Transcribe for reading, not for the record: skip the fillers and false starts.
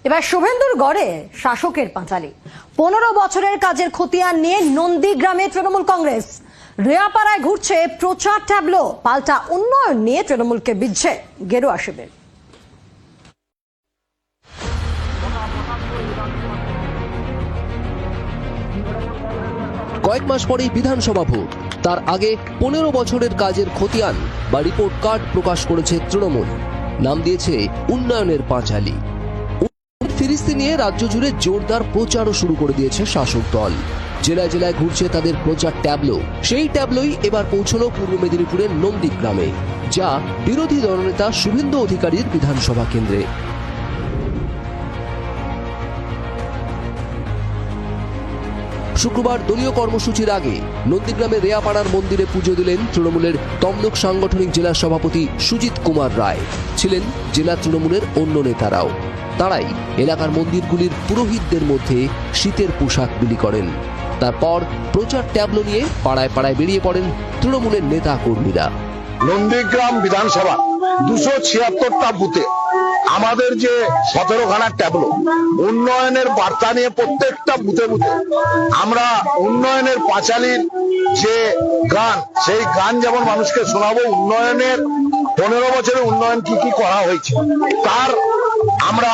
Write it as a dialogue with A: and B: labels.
A: এবার শুভেন্দুর গড়ে শাসকের পাঁচালী। 15 বছরের কাজের খতিয়ান নিয়ে নন্দীগ্রামে তৃণমূল কংগ্রেস। রেয়াপাড়ায় ঘুরছে প্রচার ট্যাবলো। পাল্টা উন্নয়ন নিয়ে তৃণমূলকে বিচ্ছে গেরুয়া শিবির।
B: কয়েক মাস পরেই বিধানসভা ভোট, তার আগে 15 বছরের কাজের খতিয়ান বা রিপোর্ট কার্ড প্রকাশ করেছে তৃণমূল। নাম দিয়েছে উন্নয়নের পাঁচালী। ফিরিস্তি নিয়ে রাজ্য জুড়ে জোরদার প্রচারও শুরু করে দিয়েছে শাসক দল। জেলায় জেলায় ঘুরছে তাদের প্রচার ট্যাবলো। সেই ট্যাবলোই এবার পৌঁছলো পূর্ব মেদিনীপুরের নন্দীগ্রামে, যা বিরোধী দলনেতা শুভেন্দু অধিকারীর বিধানসভা কেন্দ্রে। শুক্রবার দলীয় কর্মসূচির আগে নন্দীগ্রামে রেয়াপাড়ার মন্দিরে পুজো দিলেন তৃণমূলের তমলুক সাংগঠনিক জেলা সভাপতি সুজিত কুমার রায়। ছিলেন জেলা তৃণমূলের অন্য নেতারাও। তারাই এলাকার মন্দিরগুলির পুরোহিতদের মধ্যে শীতের পোশাক বিলি করেন। তারপর প্রচার ট্যাবলো নিয়ে পাড়ায় পাড়ায় বেরিয়ে পড়েন তৃণমূলের নেতা কর্মীরা।
C: নন্দীগ্রাম বিধানসভা 276টা বুথে আমাদের যে 17খানা ট্যাবলো, উন্নয়নের বার্তা নিয়ে প্রত্যেকটা বুথে বুথে আমরা উন্নয়নের পাঁচালীর যে গান, সেই গান যেমন মানুষকে শোনাবো, উন্নয়নের 15 বছরের উন্নয়ন কি কি করা হয়েছে তার আমরা